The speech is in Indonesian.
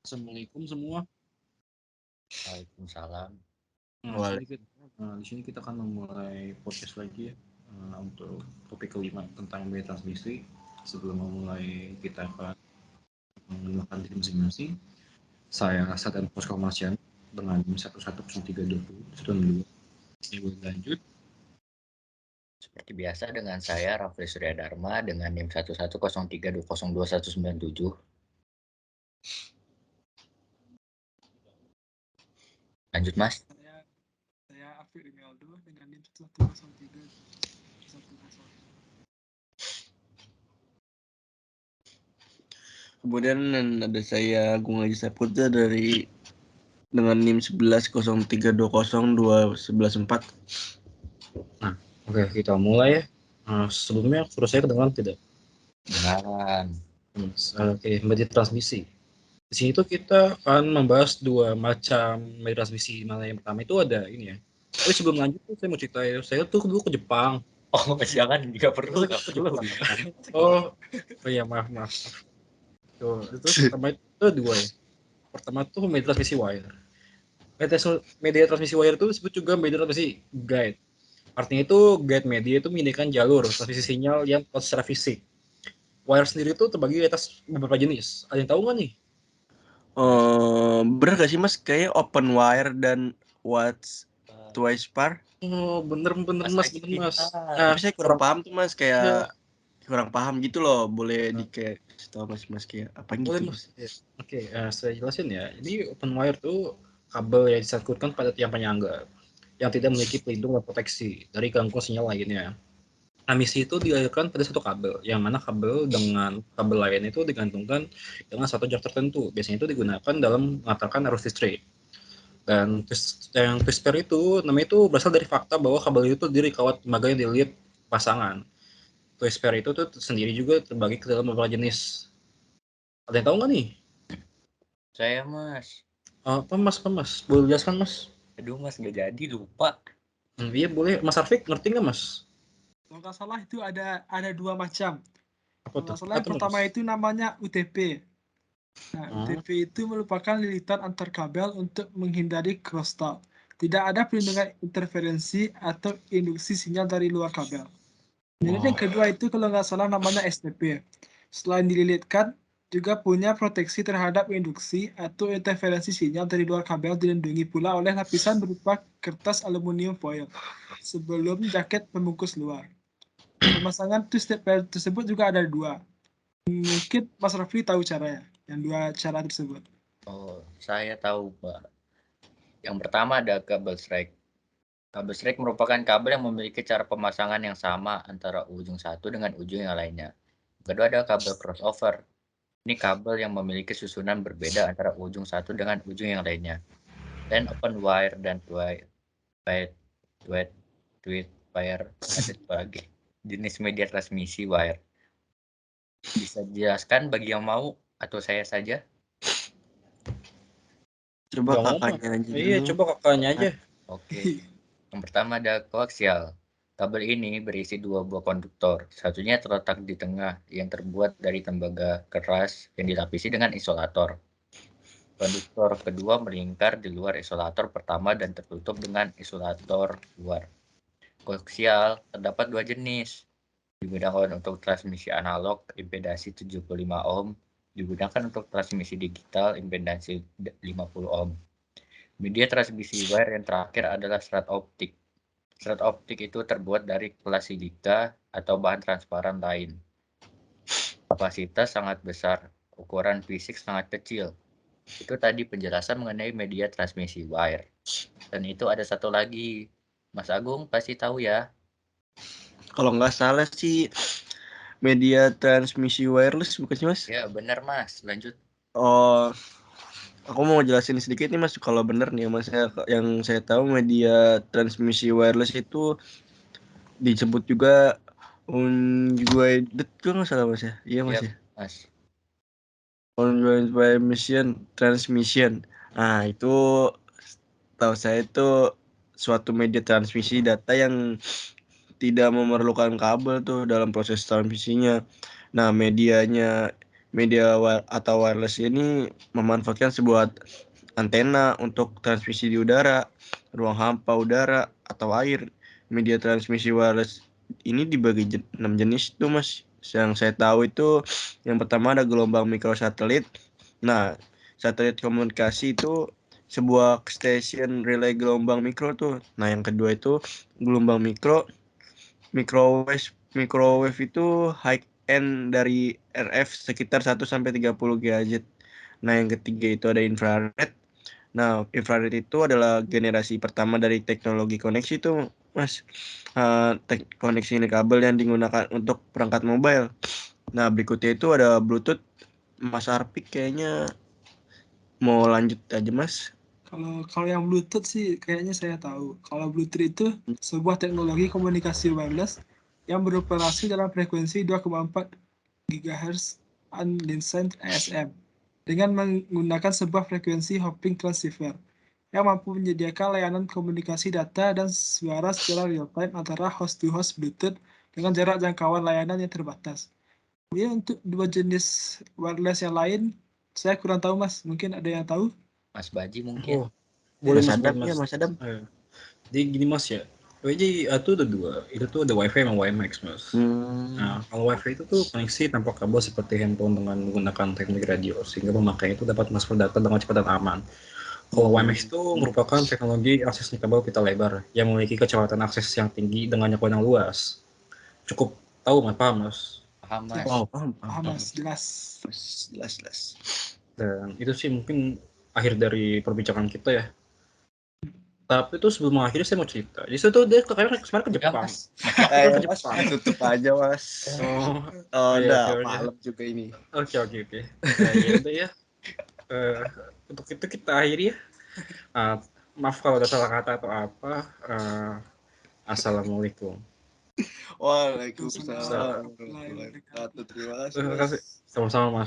Assalamualaikum semua. Waalaikumsalam. Di sini kita akan memulai podcast lagi ya, untuk topik kelima tentang media transmisi. Sebelum memulai, kita akan mengenalkan diri masing-masing. Saya Satan Posko Marsian dengan NIM 110320 lanjut. Seperti biasa dengan saya Rafli Surya Dharma dengan NIM 1103202197. Lanjut Mas. Saya Afif Rimeldo dengan NIM 110310. Kemudian ada saya Agung Haji Saputra dengan NIM 1103202114. Oke, kita mulai ya. Sebelumnya suara saya kedengaran tidak? Kedengaran. Oke, media transmisi. Di sini tuh kita akan membahas dua macam media transmisi. Mana yang pertama itu ada ini ya. Tapi sebelum lanjut tuh saya mau cerita ya. Saya tuh dulu ke Jepang. Oh, jangan, nggak perlu. Oh iya, maaf. Tuh, itu pertama itu dua ya. Pertama tuh media transmisi wire. Media transmisi wire itu disebut juga media transmisi guide. Artinya itu guide media itu menyediakan jalur transmisi sinyal yang secara fisik. Wire sendiri itu terbagi atas beberapa jenis. Ada yang tahu nggak nih? Bener gak sih Mas? Kayak open wire dan what's twice par? Oh, bener mas. Tapi saya kurang paham tuh Mas, kayak kurang paham gitu loh. Boleh kayak tahu Mas kayak apa gitu? Boleh Mas. Oke, saya jelasin ya. Ini open wire tuh kabel yang disangkutkan pada tiang penyangga yang tidak memiliki pelindung dan proteksi dari gangguan sinyal lainnya. Misi itu dilahirkan pada satu kabel, yang mana kabel dengan kabel lain itu digantungkan dengan satu jarak tertentu. Biasanya itu digunakan dalam mengantarkan arus listrik. Dan yang twist pair itu namanya itu berasal dari fakta bahwa kabel itu terdiri kawat tembaga yang dililit pasangan. Twist pair itu tuh sendiri juga terbagi ke dalam beberapa jenis. Ada yang tahu nggak nih? Saya Mas. Apa mas? Boleh jelaskan Mas? Aduh Mas, nggak jadi, lupa. Iya boleh. Mas Arfik ngerti nggak Mas? Kalau nggak salah itu ada dua macam. Apa Kalau tuh? nggak salah yang pertama itu namanya UTP. Nah, UTP itu merupakan lilitan antar kabel untuk menghindari crosstalk. Tidak ada perlindungan interferensi atau induksi sinyal dari luar kabel. Kemudian yang kedua itu kalau nggak salah namanya STP. Selain dililitkan, juga punya proteksi terhadap induksi atau interferensi sinyal dari luar kabel, dilindungi pula oleh lapisan berupa kertas aluminium foil sebelum jaket pembungkus luar. Pemasangan two-step pair tersebut juga ada dua. Mungkin Mas Rafli tahu caranya, yang dua cara tersebut. Oh, saya tahu Pak. Yang pertama ada kabel strike. Kabel strike merupakan kabel yang memiliki cara pemasangan yang sama antara ujung satu dengan ujung yang lainnya. Kedua ada kabel crossover. Ini kabel yang memiliki susunan berbeda antara ujung satu dengan ujung yang lainnya. Dan open wire dan tweet wire ada sebagai jenis media transmisi wire. Bisa dijelaskan bagi yang mau atau saya saja? Coba kakaknya aja dulu. Iya, coba kakaknya aja. Oke. Yang pertama ada koaksial. Kabel ini berisi dua buah konduktor. Satunya terletak di tengah yang terbuat dari tembaga keras yang dilapisi dengan isolator. Konduktor kedua melingkar di luar isolator pertama dan tertutup dengan isolator luar. Koaksial terdapat dua jenis. Digunakan untuk transmisi analog impedasi 75 ohm, digunakan untuk transmisi digital impedasi 50 ohm. Media transmisi wire yang terakhir adalah serat optik. Serat optik itu terbuat dari kelas silika atau bahan transparan lain. Kapasitas sangat besar, ukuran fisik sangat kecil. Itu tadi penjelasan mengenai media transmisi wire. Dan itu ada satu lagi, Mas Agung pasti tahu ya. Kalau nggak salah sih media transmisi wireless bukan sih Mas? Ya benar Mas, lanjut. Oh, aku mau jelasin sedikit nih Mas, kalau bener nih Mas, yang saya tahu media transmisi wireless itu disebut juga unguided kalau nggak salah Mas ya? Iya Mas ya? Mas. Unguided transmission. Nah itu tahu saya itu suatu media transmisi data yang tidak memerlukan kabel tuh dalam proses transmisinya. Nah atau wireless ini memanfaatkan sebuah antena untuk transmisi di udara, ruang hampa udara, atau air. Media transmisi wireless ini dibagi 6 jenis tuh Mas. Yang saya tahu itu yang pertama ada gelombang mikrosatelit. Nah, satelit komunikasi itu sebuah stasiun relay gelombang mikro tuh. Nah, yang kedua itu gelombang microwave itu high end dari RF sekitar 1 sampai 30 GHz. Nah, yang ketiga itu ada infrared. Nah, infrared itu adalah generasi pertama dari teknologi koneksi itu, Mas. Koneksi kabel yang digunakan untuk perangkat mobile. Nah, berikutnya itu ada Bluetooth. Mas Arpik kayaknya mau lanjut aja, Mas. Kalau yang Bluetooth sih kayaknya saya tahu. Kalau Bluetooth itu sebuah teknologi komunikasi wireless yang beroperasi dalam frekuensi 2,4 GHz unlicensed ASM dengan menggunakan sebuah frekuensi hopping transceiver yang mampu menyediakan layanan komunikasi data dan suara secara real time antara host to host Bluetooth dengan jarak jangkauan layanan yang terbatas. Kemudian untuk dua jenis wireless yang lain, saya kurang tahu Mas. Mungkin ada yang tahu? Mas Baji mungkin. Oh, boleh Mas Mas, Adam boleh, ya, Mas Adam. Jadi gini Mas ya, WJ itu ada dua, itu tuh ada WiFi sama WiMAX Mas. Nah, kalau WiFi itu tuh koneksi tanpa kabel seperti handphone dengan menggunakan teknologi radio, sehingga pemakainya itu dapat transfer data dengan cepat dan aman. Kalau WiMAX itu merupakan teknologi akses kabel pita lebar yang memiliki kecepatan akses yang tinggi dengan jangkauan yang luas. Cukup tahu Mas, paham Mas? Paham Mas. Oh, paham. Mas, jelas. Jelas. Dan itu sih mungkin akhir dari perbincangan kita ya. Tapi itu sebelum mengakhiri saya mau cerita. Jadi itu dia kemarin ke Udah Jepang. Mas. Ayo, Ke Mas, Jepang. tutup aja, Mas. Iya, Udah malam juga ini. Oke. Nah, ya udah ya. Untuk itu kita akhiri ya. Maaf kalau ada salah kata atau apa. Assalamualaikum. Waalaikumsalam. Terima kasih, Sama-sama Mas.